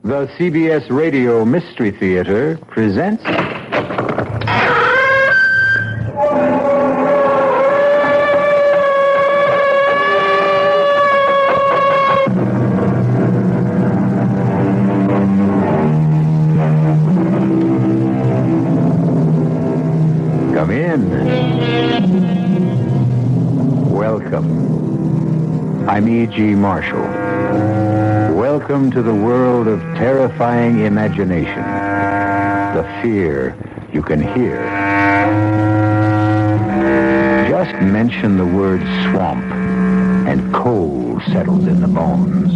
The CBS Radio Mystery Theatre presents... Come in. Welcome. I'm E.G. Marshall. Welcome to the world of terrifying imagination. The fear you can hear. Just mention the word swamp, and cold settles in the bones.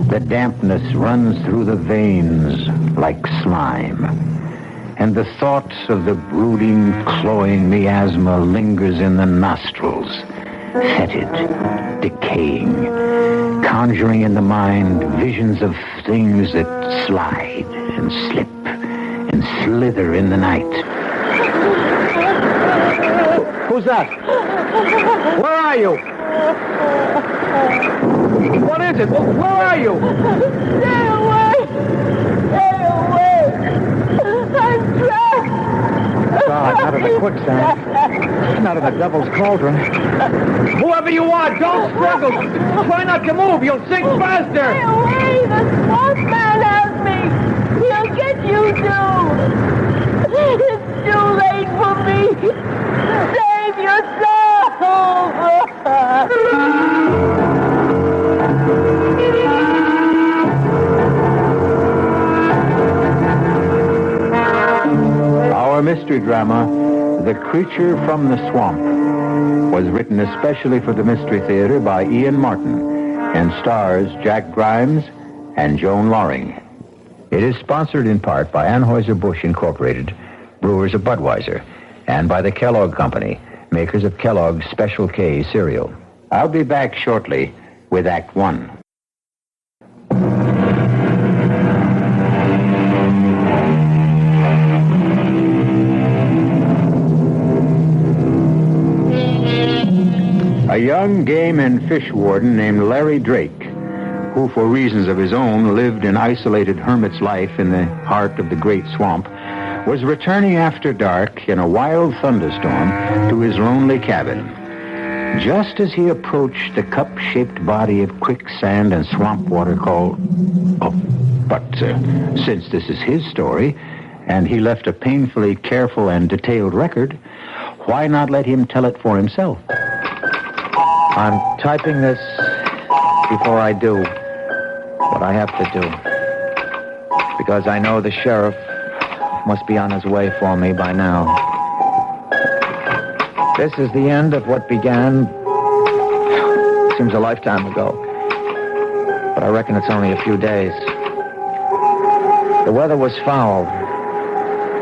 The dampness runs through the veins like slime. And the thought of the brooding, cloying miasma lingers in the nostrils, fetid, decaying, conjuring in the mind visions of things that slide and slip and slither in the night. Who's that? Where are you? What is it? Where are you? Stay away! Stay away! I'm trapped! God, out of the quicksand. Out of the devil's cauldron. Whoever you are, don't struggle. Try not to move. You'll sink faster. Stay away! The swamp man has me! He'll get you too! It's too late for me! Save yourself! Our mystery drama, The Creature from the Swamp, was written especially for the Mystery Theater by Ian Martin and stars Jack Grimes and Joan Loring. It is sponsored in part by Anheuser-Busch Incorporated, brewers of Budweiser, and by the Kellogg Company, makers of Kellogg's Special K cereal. I'll be back shortly with Act One. A young game and fish warden named Larry Drake, who for reasons of his own lived an isolated hermit's life in the heart of the great swamp, was returning after dark in a wild thunderstorm to his lonely cabin. Just as he approached the cup-shaped body of quicksand and swamp water called... since this is his story, and he left a painfully careful and detailed record, why not let him tell it for himself? I'm typing this before I do what I have to do. Because I know the sheriff must be on his way for me by now. This is the end of what began, seems a lifetime ago. But I reckon it's only a few days. The weather was foul.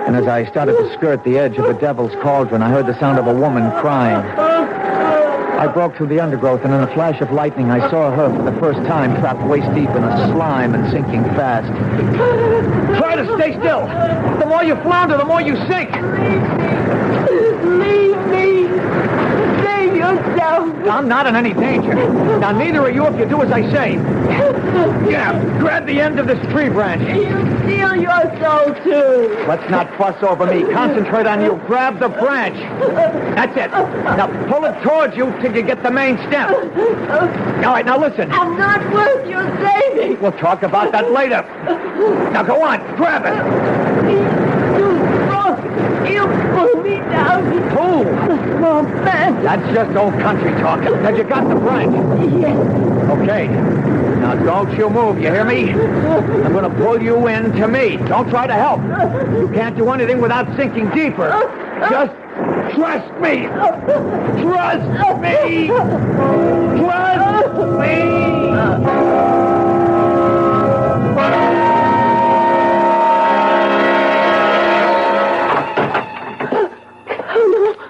And as I started to skirt the edge of the devil's cauldron, I heard the sound of a woman crying. I broke through the undergrowth, and in a flash of lightning, I saw her for the first time trapped waist deep in the slime and sinking fast. Try to stay still. The more you flounder, the more you sink. Leave me! Save yourself! I'm not in any danger. Now, neither are you if you do as I say. Yeah, grab the end of this tree branch. You steal your soul, too. Let's not fuss over me. Concentrate on you. Grab the branch. That's it. Now, pull it towards you till you get the main stem. All right, now listen. I'm not worth your saving. We'll talk about that later. Now, go on. Grab it. He'll pull me down. Who? Oh, man. That's just old country talk. Have you got the branch? Yes. Okay. Now, don't you move, you hear me? I'm going to pull you in to me. Don't try to help. You can't do anything without sinking deeper. Just trust me. Trust me. Trust me.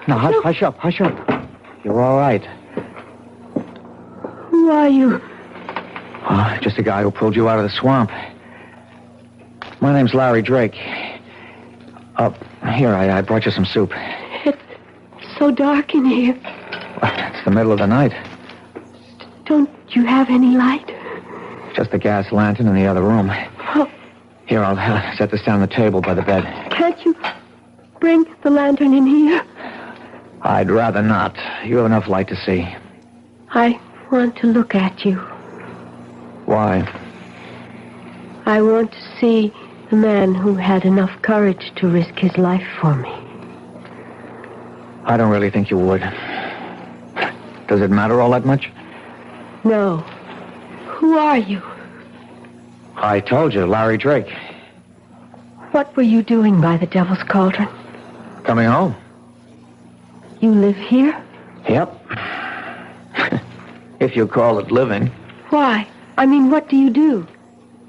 Now, hush up, hush up. You're all right. Who are you? Oh, just a guy who pulled you out of the swamp. My name's Larry Drake. Here, I brought you some soup. It's so dark in here. It's the middle of the night. Don't you have any light? Just a gas lantern in the other room. Oh, Here, I'll set this down on the table by the bed. Can't you bring the lantern in here? I'd rather not. You have enough light to see. I want to look at you. Why? I want to see the man who had enough courage to risk his life for me. I don't really think you would. Does it matter all that much? No. Who are you? I told you, Larry Drake. What were you doing by the Devil's Cauldron? Coming home? You live here? Yep. If you call it living. Why? I mean, what do you do?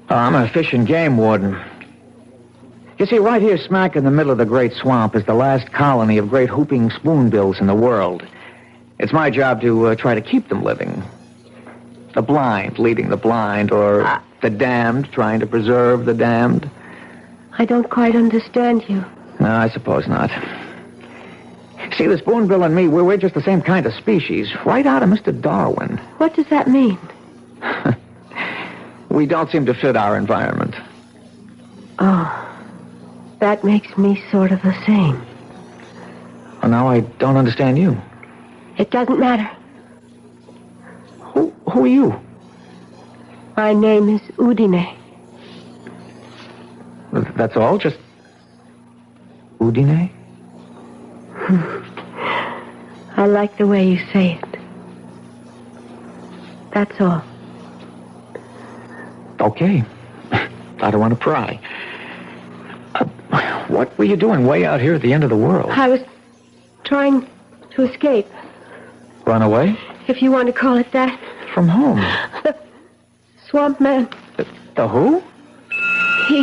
I'm a fish and game warden. You see, right here smack in the middle of the great swamp is the last colony of great whooping spoonbills in the world. It's my job to try to keep them living. The blind leading the blind, or the damned trying to preserve the damned. I don't quite understand you. No, I suppose not. See, the spoonbill and me, we're just the same kind of species, right out of Mr. Darwin. What does that mean? We don't seem to fit our environment. Oh, that makes me sort of the same. Well, now I don't understand you. It doesn't matter. Who are you? My name is Udine. That's all? Just Udine? I like the way you say it. That's all. Okay. I don't want to pry. What were you doing way out here at the end of the world? I was trying to escape, Run away? if you want to call it that. From home? The swamp man, The who? he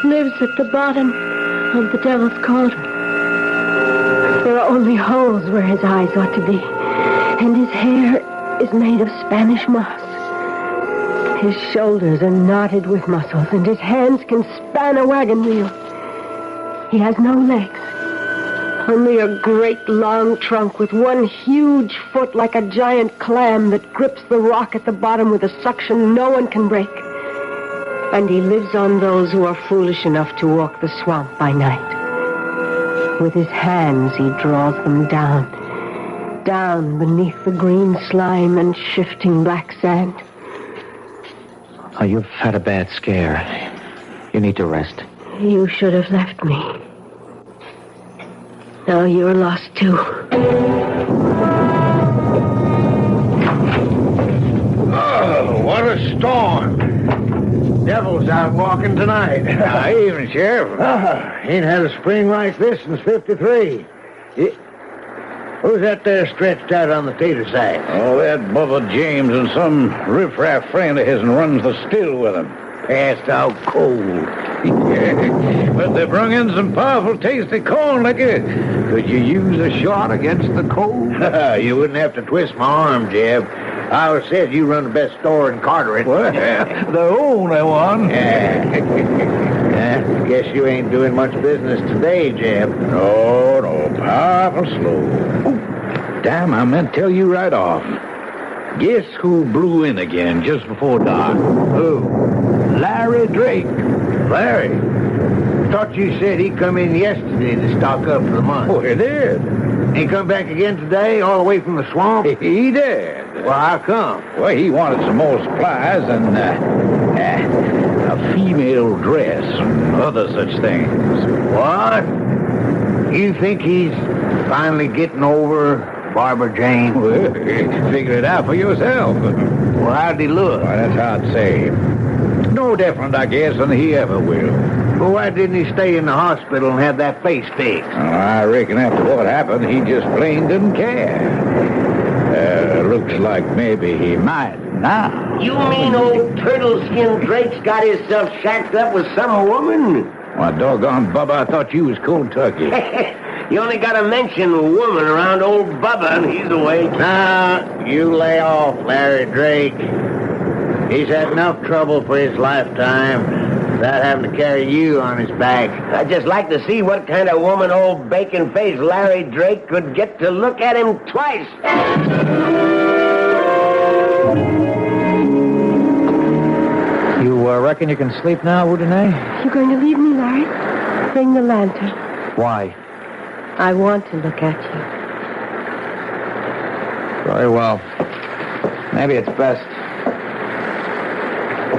lives at the bottom of the Devil's Cauldron. There are only holes where his eyes ought to be, and his hair is made of Spanish moss. His shoulders are knotted with muscles, and his hands can span a wagon wheel. He has no legs, only a great long trunk with one huge foot like a giant clam that grips the rock at the bottom with a suction no one can break. And he lives on those who are foolish enough to walk the swamp by night. With his hands, he draws them down beneath the green slime and shifting black sand. Oh, you've had a bad scare. You need to rest. You should have left me. Now you're lost, too. Oh, what a storm. Devil's out walking tonight. Evening, Sheriff. Ain't had a spring like this since 53. Who's that there stretched out on the tater sack? Oh, that Bubba James and some riffraff friend of his runs the still with him. Passed out cold. But they brung in some powerful tasty corn liquor. Could you use a shot against the cold? You wouldn't have to twist my arm, Jeb. I always said you run the best store in Carteret. Well, the only one. I guess you ain't doing much business today, Jeb. No, powerful slow. Oh, damn, I meant to tell you right off. Guess who blew in again just before dark? Who? Larry Drake. Larry? Thought you said he come in yesterday to stock up for the month. Oh, he did. He come back again today, all the way from the swamp? He did. Well, how come? Well, he wanted some more supplies and a female dress and other such things. What? You think he's finally getting over Barbara Jane? Well, figure it out for yourself. Well, how'd he look? Well, that's hard to say. No different, I guess, than he ever will. Well, why didn't he stay in the hospital and have that face fixed? Well, I reckon after what happened, he just plain didn't care. Looks like maybe he might now. You mean old turtle-skinned Drake's got himself shacked up with some woman? Why, doggone, Bubba, I thought you was cold turkey. You only got to mention a woman around old Bubba and he's awake. Now, you lay off, Larry Drake. He's had enough trouble for his lifetime without having to carry you on his back. I'd just like to see what kind of woman old bacon-faced Larry Drake could get to look at him twice. You You reckon you can sleep now, Udine? You going to leave me, Larry? Bring the lantern. Why? I want to look at you. Very well. Maybe it's best.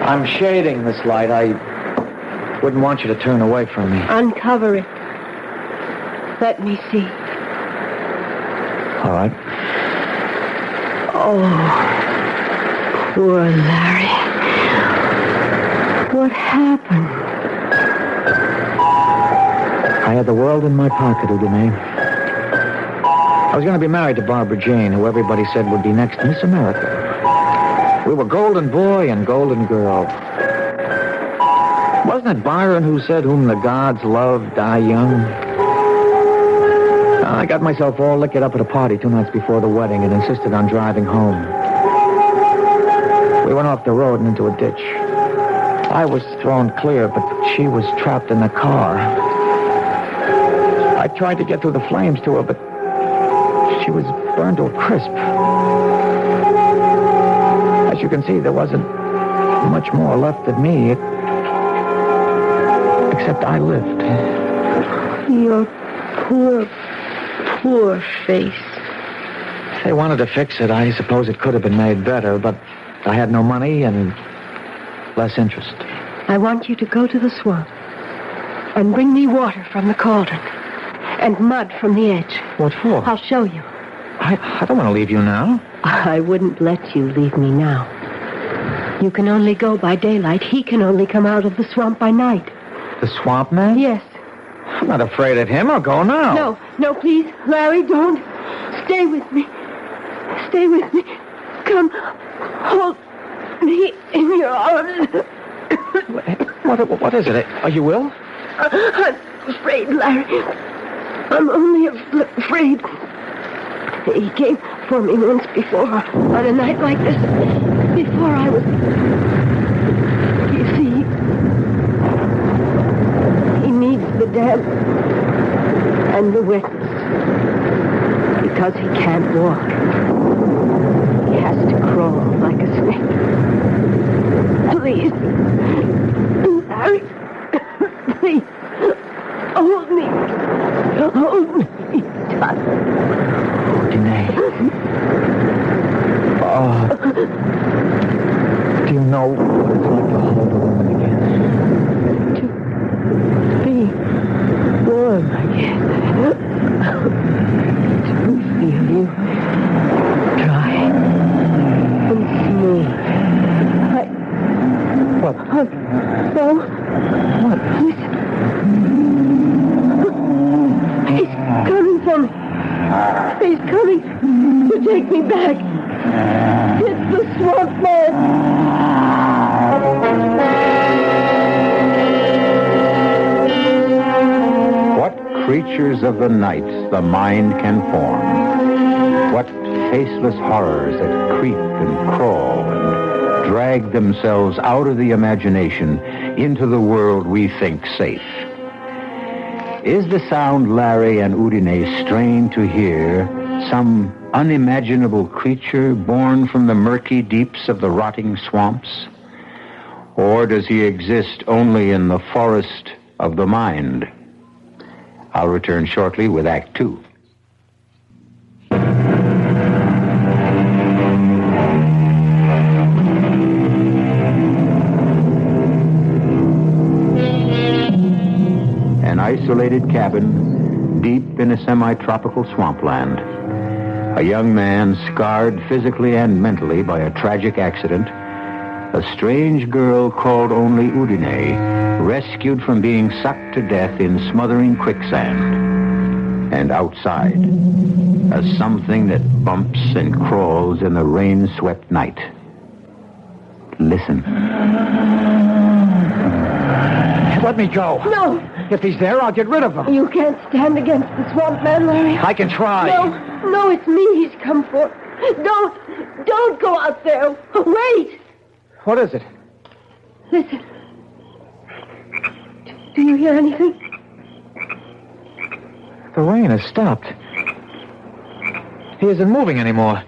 I'm shading this light. I wouldn't want you to turn away from me. Uncover it. Let me see. All right. Oh, poor Larry. What happened? I had the world in my pocket, Udine. I was going to be married to Barbara Jane, who everybody said would be next Miss America. We were golden boy and golden girl. Wasn't it Byron who said, whom the gods love, die young? I got myself all liquored up at a party 2 nights before the wedding and insisted on driving home. We went off the road and into a ditch. I was thrown clear, but she was trapped in the car. I tried to get through the flames to her, but she was burned to a crisp. As you can see, there wasn't much more left of me, except I lived. Your poor face. If they wanted to fix it, I suppose it could have been made better, but I had no money and less interest. I want you to go to the swamp and bring me water from the cauldron and mud from the edge. What for? I'll show you. I don't want to leave you now. I wouldn't let you leave me now. You can only go by daylight. He can only come out of the swamp by night. The swamp man? Yes. I'm not afraid of him. I'll go now. No, please. Larry, don't. Stay with me. Stay with me. Come. Hold me in your arms. What is it? Are you ill? I'm afraid, Larry. I'm only afraid. He came for me once before, on a night like this, before I was... You see, he needs the damp and the wetness, because he can't walk. He has to crawl like a snake. Please, Larry, please, hold me tight. Oh, do you know what it's like to hold a woman again? To be warm again. To feel you dry and smooth. What? No. What? He's coming for me. He's coming to take me back. It's the swamp man. What creatures of the night the mind can form. What faceless horrors that creep and crawl and drag themselves out of the imagination into the world we think safe. Is the sound Larry and Udine strain to hear some unimaginable creature born from the murky deeps of the rotting swamps? Or does he exist only in the forest of the mind? I'll return shortly with Act 2. An isolated cabin deep in a semi-tropical swampland. A young man scarred physically and mentally by a tragic accident. A strange girl called only Udine, rescued from being sucked to death in smothering quicksand. And outside, a something that bumps and crawls in the rain-swept night. Listen. Let me go. No. If he's there, I'll get rid of him. You can't stand against the swamp man, Larry. I can try. No, it's me he's come for. Don't go out there. Wait. What is it? Listen. Do you hear anything? The rain has stopped. He isn't moving anymore.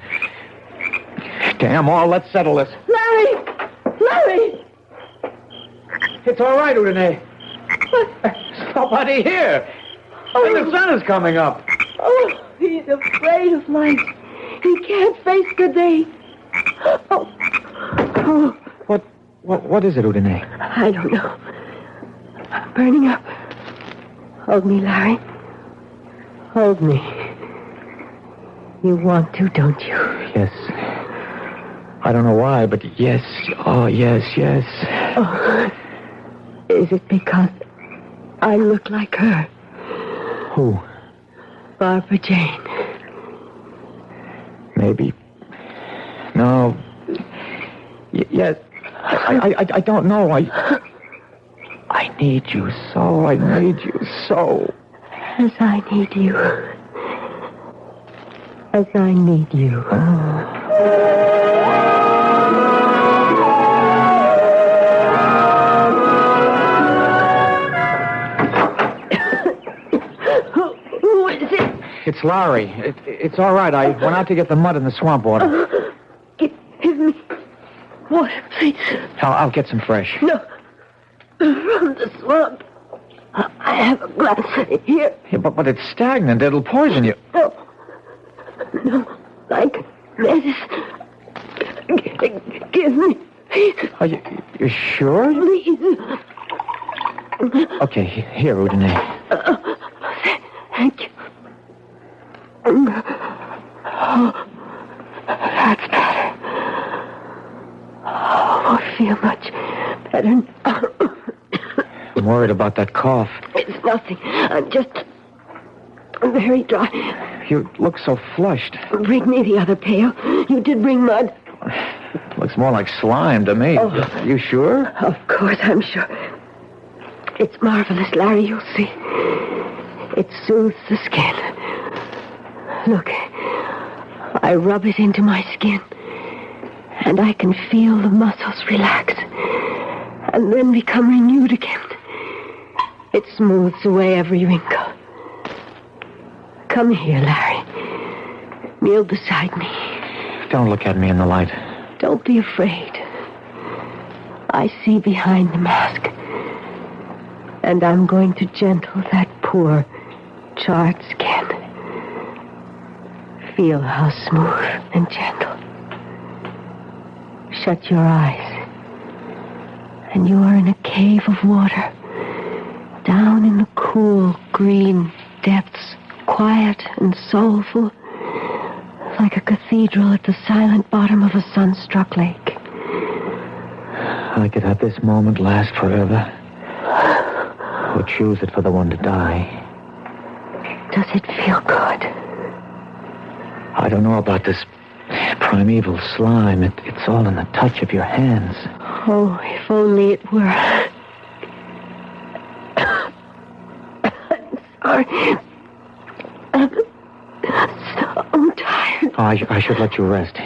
Damn all, let's settle this. Larry! it's all right, Udine. There's nobody here. And the sun is coming up. Oh, he's afraid of light. He can't face the day. Oh. What is it, Udine? I don't know. I'm burning up. Hold me, Larry. Hold me. You want to, don't you? Yes. I don't know why, but yes. Oh, yes. Oh. Is it because I look like her? Who? Barbara Jane. Maybe. No. Yes. I don't know. I need you so. I need you so. As I need you. As I need you. Who is it? It's Larry. It's all right. I went out to get the mud in the swamp water. Give me water, please. I'll get some fresh. No. From the swamp. I have a glass here. Yeah, but it's stagnant. It'll poison you. No, like medicine. Give me, please. Are you sure? Please. Okay, here, Udine. Thank you. Oh, that's better. Oh, I feel much better now. I'm worried about that cough. It's nothing. I'm just very dry. You look so flushed. Bring me the other pail. You did bring mud. Looks more like slime to me. Oh. You sure? Of course, I'm sure. It's marvelous, Larry. You'll see. It soothes the skin. Look, I rub it into my skin, and I can feel the muscles relax, and then become renewed again. It smooths away every wrinkle. Come here, Larry. Kneel beside me. Don't look at me in the light. Don't be afraid. I see behind the mask. And I'm going to gentle that poor, charred skin. Feel how smooth and gentle. Shut your eyes. And you are in a cave of water. Down in the cool, green depths. Quiet and soulful. Like a cathedral at the silent bottom of a sun-struck lake. I could have this moment last forever. Or choose it for the one to die. Does it feel good? I don't know about this primeval slime. It's all in the touch of your hands. Oh, if only it were. I'm sorry. I'm so tired. Oh, I should let you rest.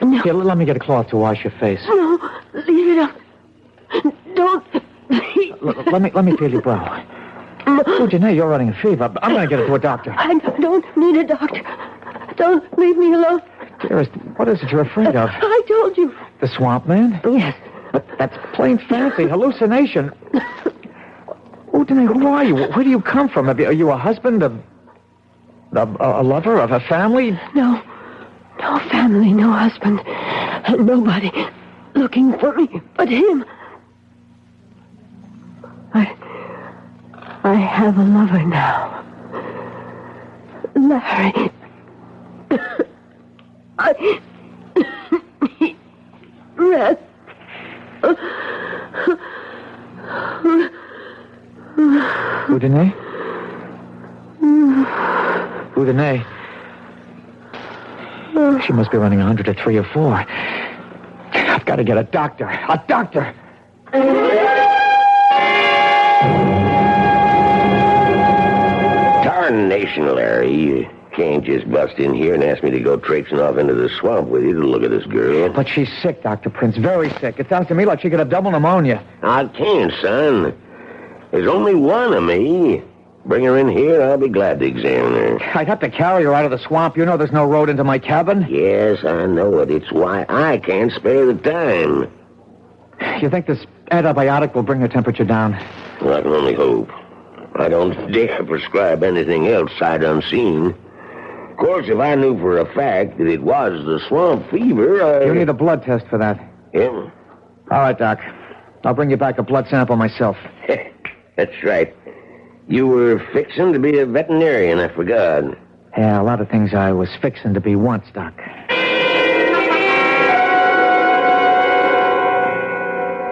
No. Here, let me get a cloth to wash your face. No, leave it up. Don't. Let me feel your brow. Oh, Janae, you're running a fever. I'm going to get it to a doctor. I don't need a doctor. Don't leave me alone. Dearest, what is it you're afraid of? I told you. The swamp man? Yes. But that's plain fancy, hallucination. Oh, Janae, who are you? Where do you come from? Are you a husband, a lover, of a family? No. No family, no husband. Nobody looking for me but him. I have a lover now. Larry. I need rest. Udine? Udine? She must be running 100 at 3 or 4. I've got to get a doctor. A doctor! Tarnation, Larry. You can't just bust in here and ask me to go traipsing off into the swamp with you to look at this girl. But she's sick, Dr. Prince. Very sick. It sounds to me like she could have double pneumonia. I can't, son. There's only one of me. Bring her in here, I'll be glad to examine her. I'd have to carry her out of the swamp. You know there's no road into my cabin. Yes, I know it. It's why I can't spare the time. You think this antibiotic will bring her temperature down? Well, I can only hope. I don't dare prescribe anything else sight unseen. Of course, if I knew for a fact that it was the swamp fever, You need a blood test for that. Yeah? All right, Doc. I'll bring you back a blood sample myself. That's right. You were fixing to be a veterinarian, I forgot. Yeah, a lot of things I was fixing to be once, Doc.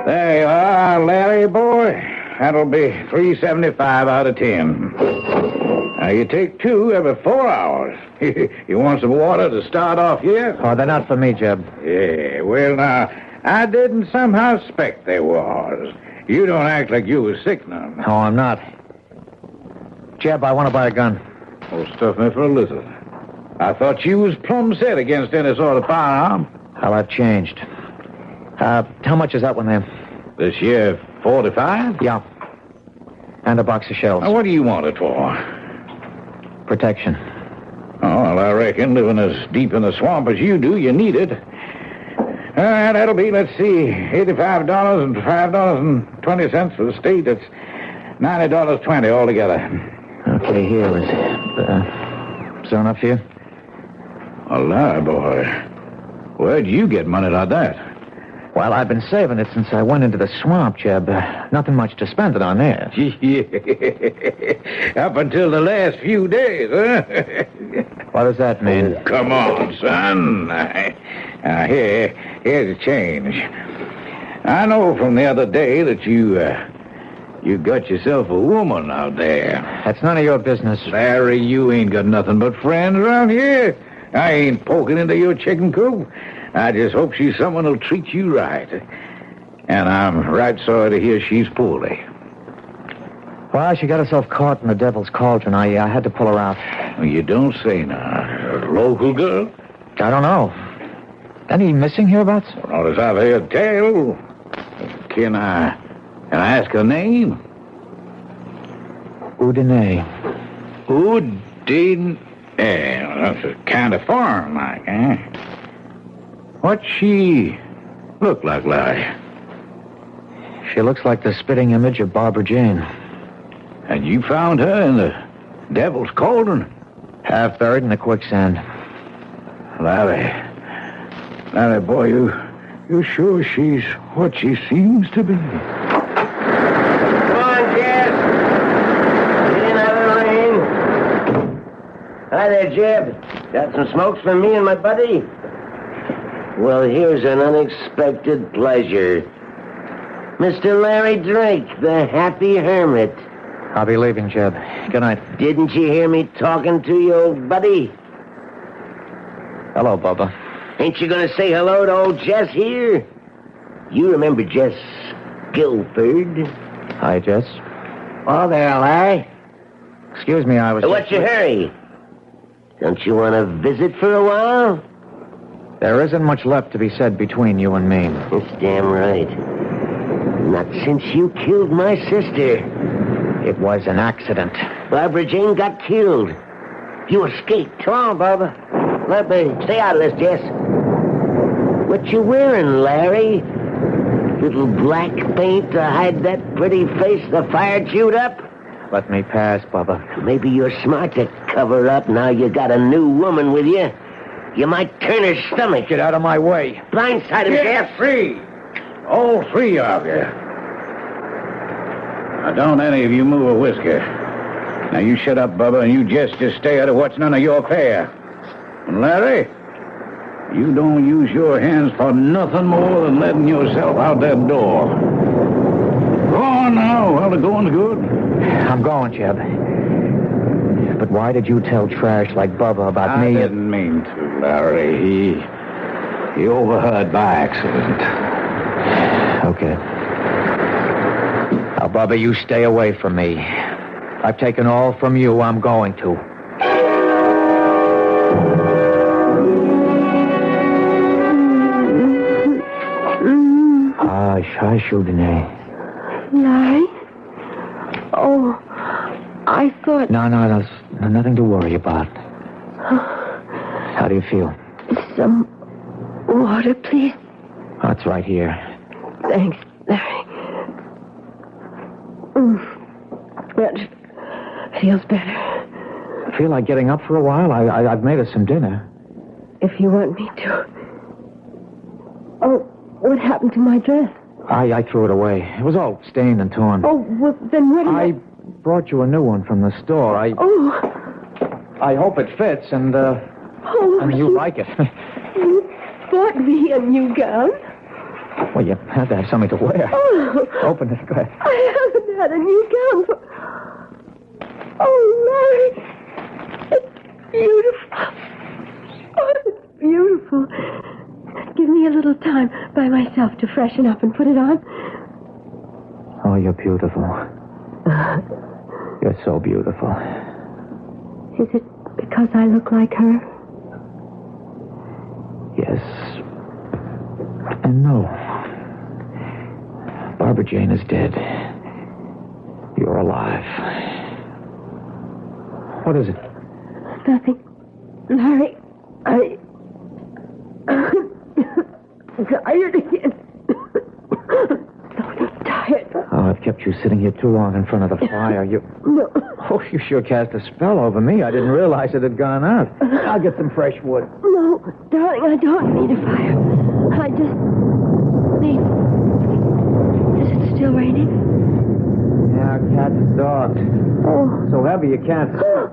There you are, Larry, boy. That'll be $3.75 out of 10. Now, you take 2 every 4 hours. You want some water to start off here? Oh, they're not for me, Jeb. Yeah, well, now, I didn't somehow suspect they was. You don't act like you was sick none. Oh, I'm not. Jeb, I want to buy a gun. Oh, stuff me for a lizard. I thought you was plumb set against any sort of firearm. Well, I've changed. How much is that one there? This year, 45? Yeah. And a box of shells. Now, what do you want it for? Protection. Oh, well, I reckon living as deep in the swamp as you do, you need it. That'll be, let's see, $85 and $5.20 for the state. That's $90.20 altogether. Okay, here is so enough here? A lie, boy. Where'd you get money like that? Well, I've been saving it since I went into the swamp, Jeb. Nothing much to spend it on there. Up until the last few days, huh? What does that mean? Oh, come on, son. Here's a change. I know from the other day that you got yourself a woman out there. That's none of your business. Larry, you ain't got nothing but friends around here. I ain't poking into your chicken coop. I just hope she's someone who'll treat you right. And I'm right sorry to hear she's poorly. Well, she got herself caught in the devil's cauldron. I had to pull her out. Well, you don't say now. A local girl? I don't know. Any missing hereabouts? Not as I've heard tell. Can I ask her name? Udine. Udine. Yeah, that's a kind of foreign like, eh? What's she look like, Larry? She looks like the spitting image of Barbara Jane. And you found her in the devil's cauldron? Half buried in the quicksand. Larry, boy, you sure she's what she seems to be? Come on, Jeb. Get in out of the rain. Hi there, Jeb. Got some smokes for me and my buddy? Well, here's an unexpected pleasure. Mr. Larry Drake, the happy hermit. I'll be leaving, Jeb. Good night. Didn't you hear me talking to you, old buddy? Hello, Bubba. Ain't you gonna say hello to old Jess here? You remember Jess Guilford? Hi, Jess. Oh, there, Larry. Excuse me, I was... What's your hurry? Don't you want to visit for a while? There isn't much left to be said between you and me. That's damn right. Not since you killed my sister. It was an accident. Barbara Jane got killed. You escaped. Come on, Barbara. Let me stay out of this, Jess. What you wearing, Larry? Little black paint to hide that pretty face the fire chewed up? Let me pass, Bubba. Maybe you're smart to cover up now you got a new woman with you. You might turn her stomach. Get out of my way. Blindside him, Jeff. Free. All 3 of you. Now, don't any of you move a whisker. Now, you shut up, Bubba, and you just stay out of what's none of your affair. And Larry, you don't use your hands for nothing more than letting yourself out that door. Go on now, while the going's good. I'm going, Jeb. But why did you tell trash like Bubba about me? I didn't mean to, Larry. He overheard by accident. Okay. Now, Bubba, you stay away from me. I've taken all from you. I'm going to. Hush, Udine. Larry? Oh, I thought... No, there's nothing to worry about. How do you feel? Some water, please. Oh, it's right here. Thanks, Larry. That feels better. Feel like getting up for a while? I've made us some dinner. If you want me to. Oh, what happened to my dress? I threw it away. It was all stained and torn. Oh, well, then what I brought you a new one from the store. I hope it fits, and you like it. You bought me a new gown? Well, you had to have something to wear. Oh. Open it, go ahead. I haven't had a new gown for... Oh, Larry. It's beautiful. Oh, it's beautiful. Give me a little time by myself to freshen up and put it on. Oh, you're beautiful. You're so beautiful. Is it because I look like her? Yes. And no. Barbara Jane is dead. You're alive. What is it? Nothing. Larry, tired again. So tired. Oh, I've kept you sitting here too long in front of the fire. No. Oh, you sure cast a spell over me. I didn't realize it had gone out. I'll get some fresh wood. No, darling, I don't need a fire. I just need... Is it still raining? Yeah, cats and dogs. Oh. So heavy you can't sleep.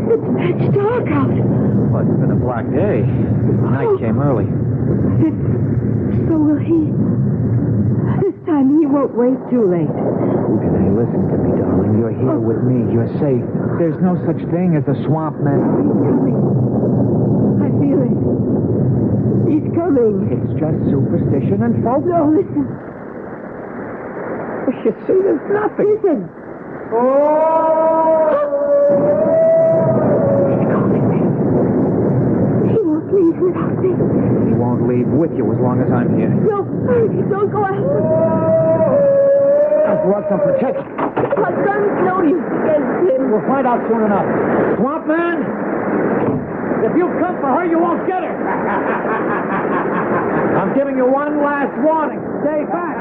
It's pitch dark out. Well, it's been a black day. Night came early. So will he. This time he won't wait too late. Udine, listen to me, darling. You're here with me. You're safe. There's no such thing as a swamp man. He's coming. I feel it. He's coming. It's just superstition and folk. No, listen. You see, there's nothing. Listen. He won't leave without me. He won't leave with you as long as I'm here. No, don't go after him. I've brought some protection. My son's no use against him. We'll find out soon enough. Swamp man, if you come for her, you won't get her. I'm giving you one last warning. Stay back.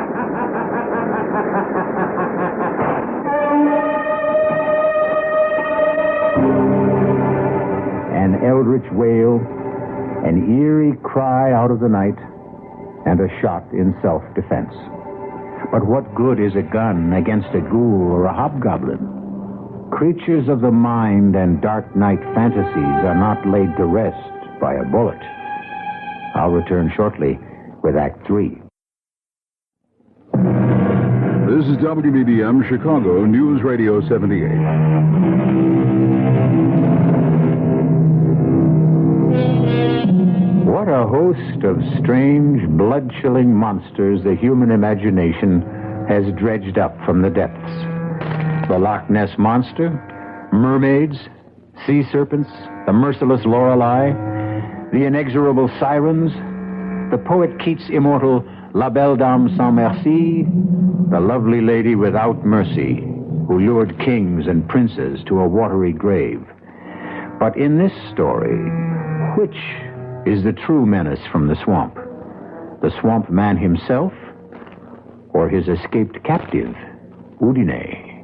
An eldritch wail, an eerie cry out of the night, and a shot in self-defense. But what good is a gun against a ghoul or a hobgoblin? Creatures of the mind and dark night fantasies are not laid to rest by a bullet. I'll return shortly with Act 3. This is WBBM Chicago News Radio 78. What a host of strange, blood-chilling monsters the human imagination has dredged up from the depths. The Loch Ness Monster, mermaids, sea serpents, the merciless Lorelei, the inexorable sirens, the poet Keats' immortal La Belle Dame Sans Merci, the lovely lady without mercy who lured kings and princes to a watery grave. But in this story, which is the true menace from the swamp? The swamp man himself, or his escaped captive, Udine?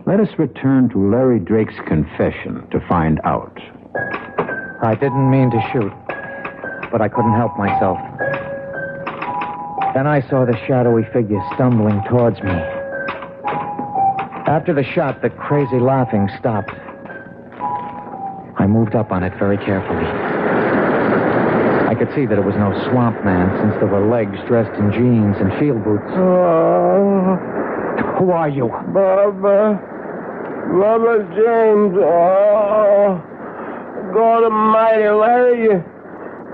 Let us return to Larry Drake's confession to find out. I didn't mean to shoot, but I couldn't help myself. Then I saw the shadowy figure stumbling towards me. After the shot, the crazy laughing stopped. I moved up on it very carefully. I could see that it was no swamp man, since there were legs dressed in jeans and field boots. Who are you? Barbara James. Oh, God Almighty, Larry,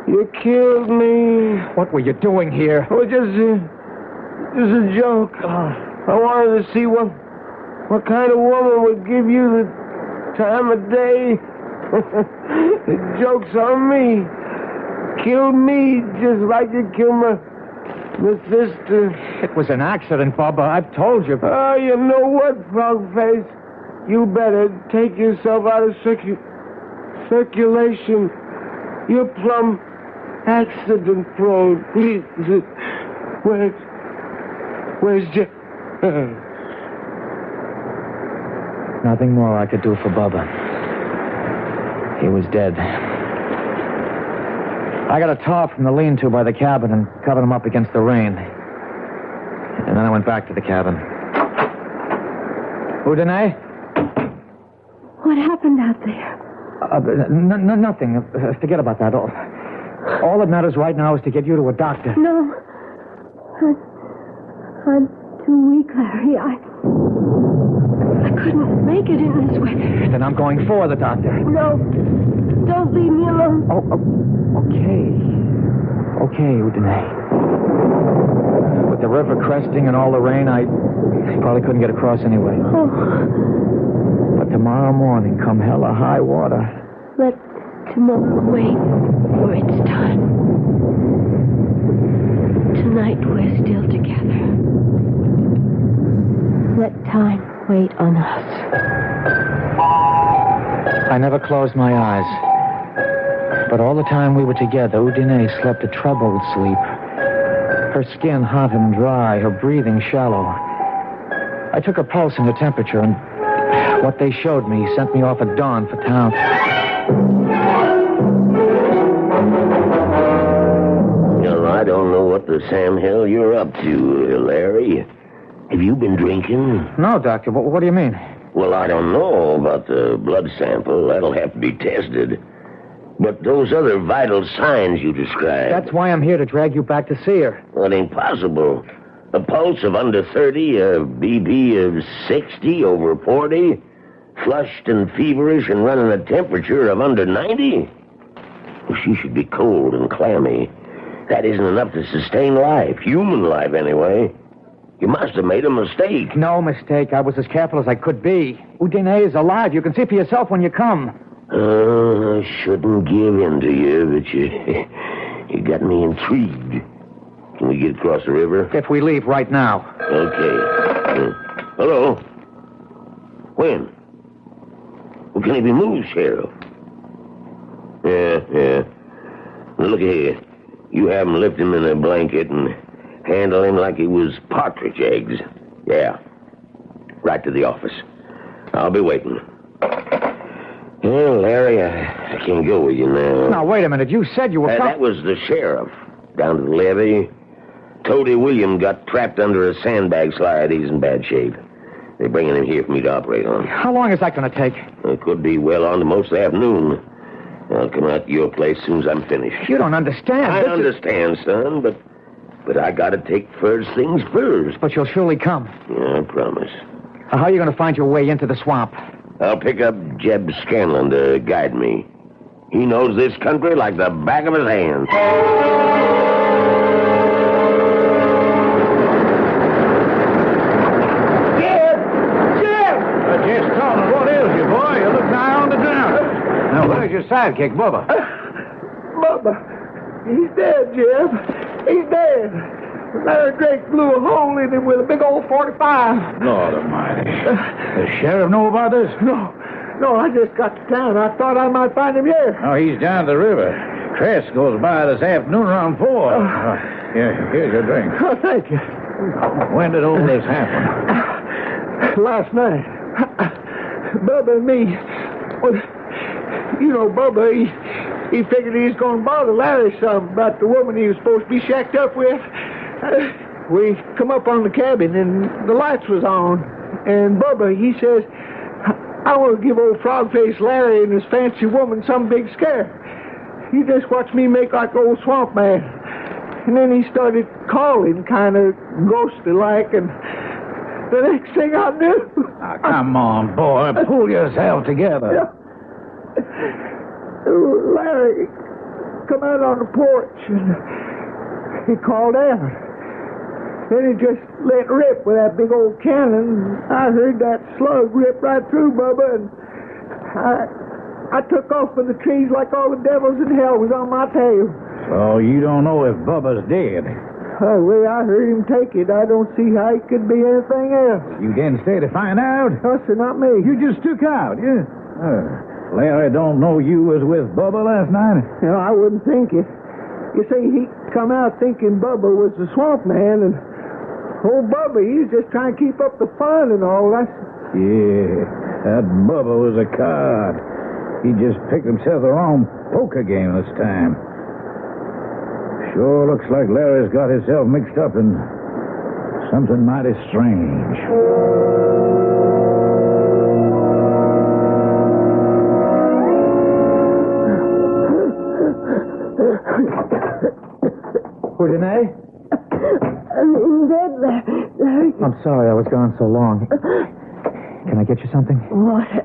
you killed me. What were you doing here? It was just a joke. I wanted to see what kind of woman would give you the time of day. The joke's on me. Kill me just like you killed my sister. It was an accident, Bubba. I've told you. Oh, you know what, frog face? You better take yourself out of circulation. You're plumb accident prone. Please. Where's Jeff? Nothing more I could do for Bubba. He was dead. I got a tarp from the lean-to by the cabin and covered him up against the rain. And then I went back to the cabin. Udine? What happened out there? Nothing. Forget about that. All that matters right now is to get you to a doctor. No. I'm too weak, Larry. I couldn't make it in this weather. Then I'm going for the doctor. No. Don't leave me alone. Okay. Okay, Udine. With the river cresting and all the rain, I probably couldn't get across anyway. Oh. But tomorrow morning, come hell or high water. Let tomorrow wait for its time. Tonight we're still together. Let time wait on us. I never closed my eyes. But all the time we were together, Udine slept a troubled sleep. Her skin hot and dry, her breathing shallow. I took her pulse and her temperature, and what they showed me sent me off at dawn for town. Well, I don't know what the Sam Hill you're up to, Larry. Have you been drinking? No, Doctor. What do you mean? Well, I don't know about the blood sample. That'll have to be tested. But those other vital signs you described... That's why I'm here to drag you back to see her. Well, it ain't possible. A pulse of under 30, a BB of 60 over 40, flushed and feverish and running a temperature of under 90? Well, she should be cold and clammy. That isn't enough to sustain life, human life anyway. You must have made a mistake. No mistake. I was as careful as I could be. Udine is alive. You can see for yourself when you come. I shouldn't give in to you, but you got me intrigued. Can we get across the river? If we leave right now. Okay. Hello? When? Well, can he be moved, Sheriff? Yeah. Now, look here. You have him lift him in a blanket and handle him like he was partridge eggs. Yeah. Right to the office. I'll be waiting. Well, Larry, I can't go with you now. Now, wait a minute. You said you were... That was the sheriff. Down to the levee. Toady William got trapped under a sandbag slide. He's in bad shape. They're bringing him here for me to operate on. How long is that going to take? It could be well on to most of the afternoon. I'll come out to your place as soon as I'm finished. You don't understand. I understand, son, but I gotta take first things first. But you'll surely come. Yeah, I promise. How are you going to find your way into the swamp? I'll pick up Jeb Scanlon to guide me. He knows this country like the back of his hand. Just calling. What is you, boy? You look nigh on the ground. Now, where's your sidekick, Bubba? Bubba, he's dead, Jeff. He's dead. Larry Drake blew a hole in him with a big old 45. Lord almighty. The sheriff know about this? No, I just got to town. I thought I might find him here. Oh, he's down the river. Crest goes by this afternoon around 4. Here, here's your drink. Oh, thank you. When did all this happen? Last night. Bubba and me. Well, you know, Bubba, he figured he was going to bother Larry some about the woman he was supposed to be shacked up with. We come up on the cabin, and the lights was on. And Bubba, he says, I want to give old frog-faced Larry and his fancy woman some big scare. He just watched me make like old swamp man. And then he started calling, kind of ghostly-like, and the next thing I knew... Now, come on, boy. Pull yourself together. Larry come out on the porch, and he called out. Then he just let rip with that big old cannon. I heard that slug rip right through Bubba, and I took off with the trees like all the devils in hell was on my tail. So you don't know if Bubba's dead? Oh, the way I heard him take it, I don't see how it could be anything else. You didn't stay to find out? No, sir, not me. You just took out, yeah? Larry don't know you was with Bubba last night? No, I wouldn't think it. You see, he come out thinking Bubba was the swamp man, and old Bubba, he's just trying to keep up the fun and all that. Yeah, that Bubba was a card. He just picked himself the wrong poker game this time. Sure looks like Larry's got himself mixed up in something mighty strange. Renee? I'm in bed, Larry. I'm sorry I was gone so long. Can I get you something? Water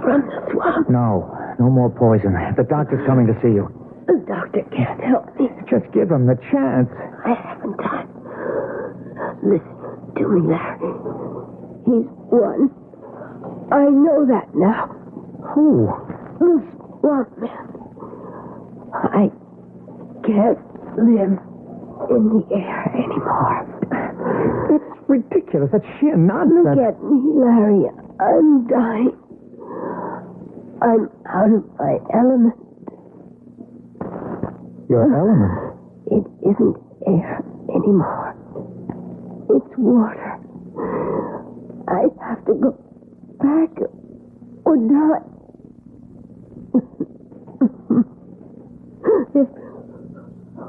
from the swamp. No more poison. The doctor's coming to see you. The doctor can't help me. Just give him the chance. I haven't time. Listen to me, Larry. He's won. I know that now. Who? The swamp man. I can't live in the air anymore. That's ridiculous. That's sheer nonsense. Look at me, Larry. I'm dying. I'm out of my element. Your element? It isn't air anymore. It's water. I have to go back or die. If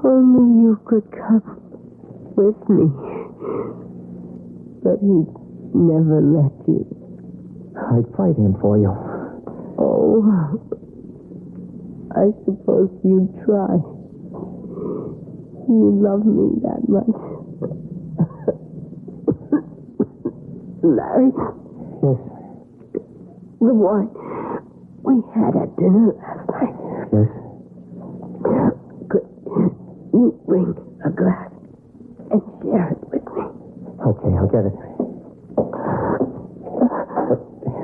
only you could come with me. But he'd never let you. I'd fight him for you. Oh, I suppose you'd try. You love me that much. Larry? Yes. The one we had at dinner last night. Yes. Could you bring a glass and share it with me? Okay, I'll get it. But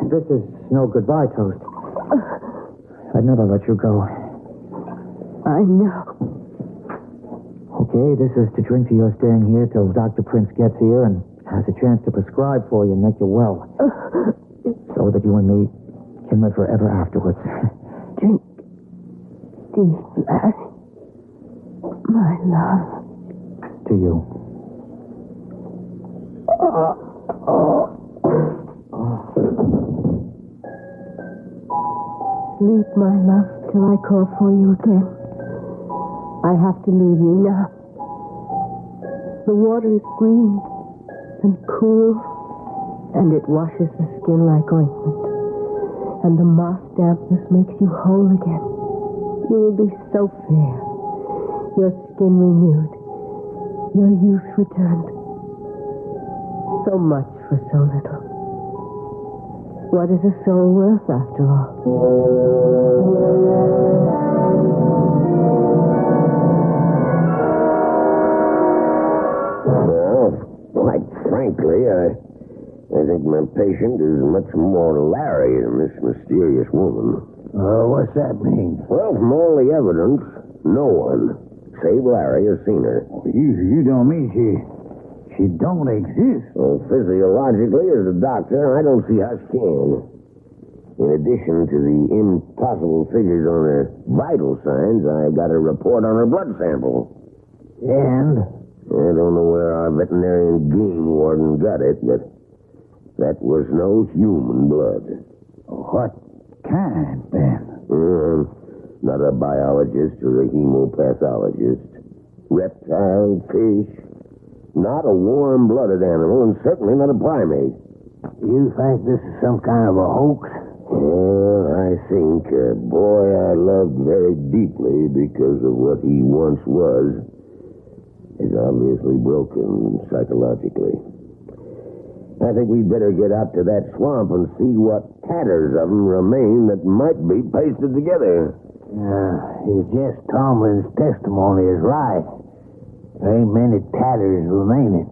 this is no goodbye toast. I'd never let you go. I know. Okay, this is to drink to your staying here till Dr. Prince gets here and has a chance to prescribe for you and make you well. So that you and me can live forever afterwards. Drink deep, Larry. My love. To you. Sleep, my love, till I call for you again. I have to leave you now. The water is green and cool, and it washes the skin like ointment. And the moss dampness makes you whole again. You will be so fair, your skin renewed, your youth returned. So much for so little. What is a soul worth, after all? Well, quite frankly, I think my patient is much more Larry than this mysterious woman. What's that mean? Well, from all the evidence, no one, save Larry, has seen her. You don't mean she don't exist? Well, physiologically, as a doctor, I don't see how she can. In addition to the impossible figures on her vital signs, I got a report on her blood sample. And? I don't know where our veterinarian game warden got it, but that was no human blood. What kind, then? Not a biologist or a hemopathologist. Reptile, fish. Not a warm-blooded animal, and certainly not a primate. You think this is some kind of a hoax? Well, I think a boy I loved very deeply because of what he once was is obviously broken psychologically. I think we'd better get out to that swamp and see what tatters of them remain that might be pasted together. If Jess Tomlin's testimony is right, there ain't many tatters remaining.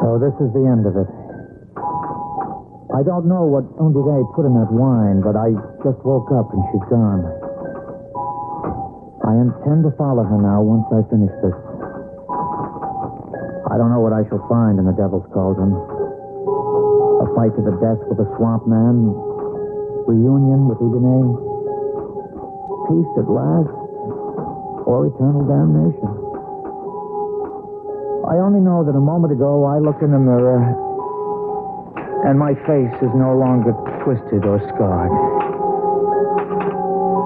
So this is the end of it. I don't know what Ondine put in that wine, but I just woke up and she's gone. I intend to follow her now once I finish this. I don't know what I shall find in the Devil's Cauldron. A fight to the death with a swamp man, reunion with Udine? Peace at last, or eternal damnation? I only know that a moment ago I looked in the mirror, and my face is no longer twisted or scarred.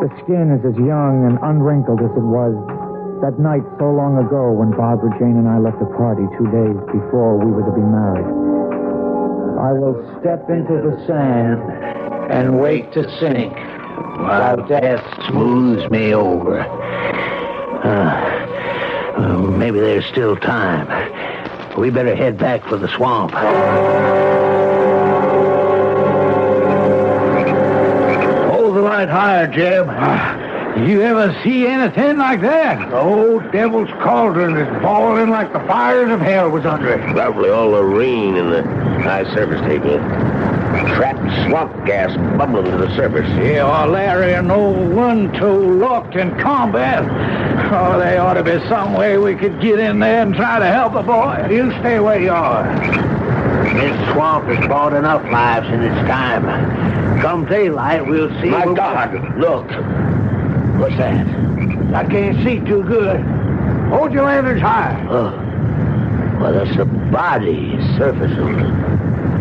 The skin is as young and unwrinkled as it was that night so long ago when Barbara Jane and I left the party 2 days before we were to be married. I will step into the sand and wait to sink while death Smooths me over. Maybe there's still time. We better head back for the swamp. Hold the light higher, Jeb. Did you ever see anything like that? The old devil's cauldron is boiling like the fires of hell was under it. Probably all the rain and the high surface taking it. Trapped swamp gas bubbling to the surface. Yeah, Larry and old One-Toe locked in combat. Oh, there ought to be some way we could get in there and try to help the boy. You stay where you are. This swamp has brought enough lives in its time. Come daylight, we'll see. My God. Look. What's that? I can't see too good. Hold your lanterns high. Oh. Well, that's a body surfacing.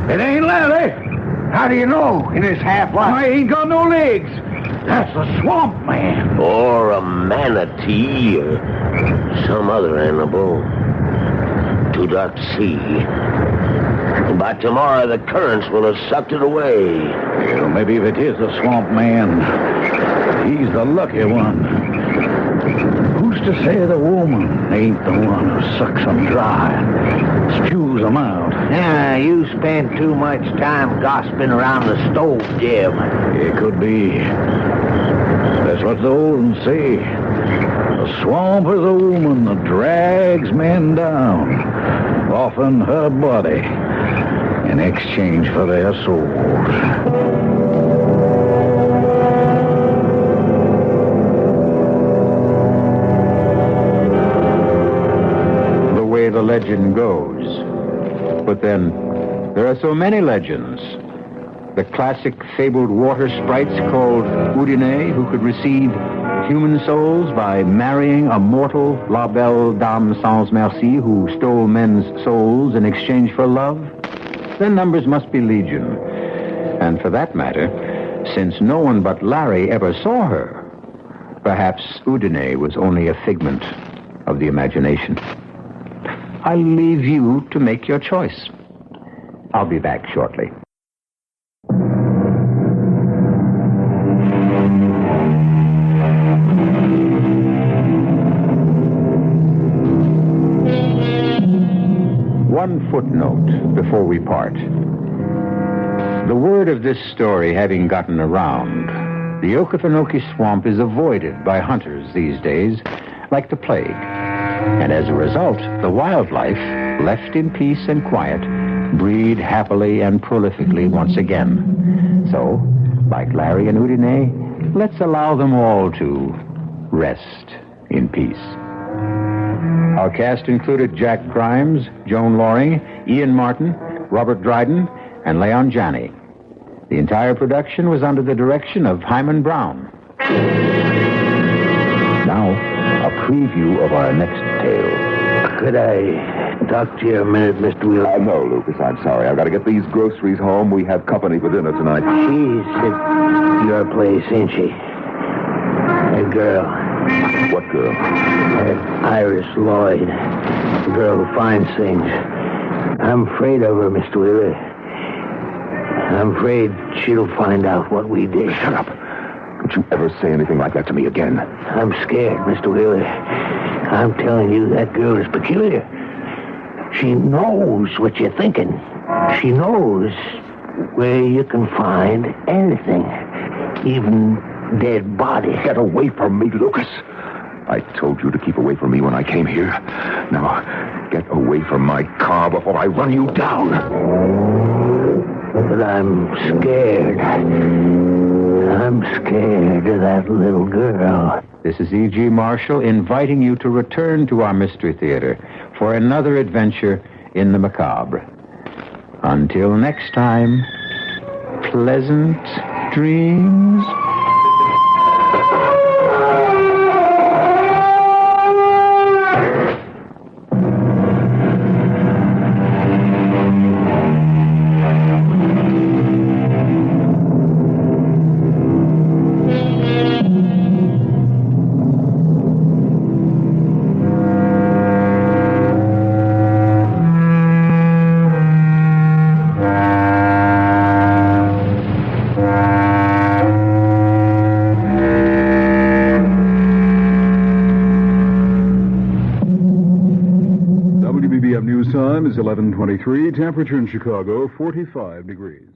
It ain't Larry. How do you know in this half-light? I ain't got no legs. That's a swamp man. Or a manatee or some other animal. Too dark to see. And by tomorrow, the currents will have sucked it away. Well, maybe if it is a swamp man, he's the lucky one. Who's to say the woman ain't the one who sucks them dry and spews them out? Yeah, you spend too much time gossiping around the stove, Jim. It could be. That's what the old ones say. The swamp is a woman that drags men down, often her body, in exchange for their souls. The legend goes. But then, there are so many legends. The classic fabled water sprites called Udine, who could receive human souls by marrying a mortal La Belle Dame Sans Merci who stole men's souls in exchange for love. Their numbers must be legion. And for that matter, since no one but Larry ever saw her, perhaps Udine was only a figment of the imagination. I'll leave you to make your choice. I'll be back shortly. One footnote before we part. The word of this story having gotten around, the Okefenokee Swamp is avoided by hunters these days like the plague. And as a result, the wildlife, left in peace and quiet, breed happily and prolifically once again. So, like Larry and Udine, let's allow them all to rest in peace. Our cast included Jack Grimes, Joan Loring, Ian Martin, Robert Dryden, and Leon Janney. The entire production was under the direction of Hyman Brown. Now, a preview of our next tale. Could I talk to you a minute, Mr. Wheeler? No, Lucas, I'm sorry. I've got to get these groceries home. We have company for dinner tonight. She's at your place, ain't she? That girl. What girl? That Iris Lloyd. The girl who finds things. I'm afraid of her, Mr. Wheeler. I'm afraid she'll find out what we did. Shut up. Don't you ever say anything like that to me again. I'm scared, Mr. Wheeler. I'm telling you, that girl is peculiar. She knows what you're thinking. She knows where you can find anything, even dead bodies. Get away from me, Lucas. I told you to keep away from me when I came here. Now, get away from my car before I run you down. But I'm scared. I'm scared of that little girl. This is E.G. Marshall inviting you to return to our Mystery Theater for another adventure in the macabre. Until next time, pleasant dreams. WBBM News Time is 11:23. Temperature in Chicago, 45 degrees.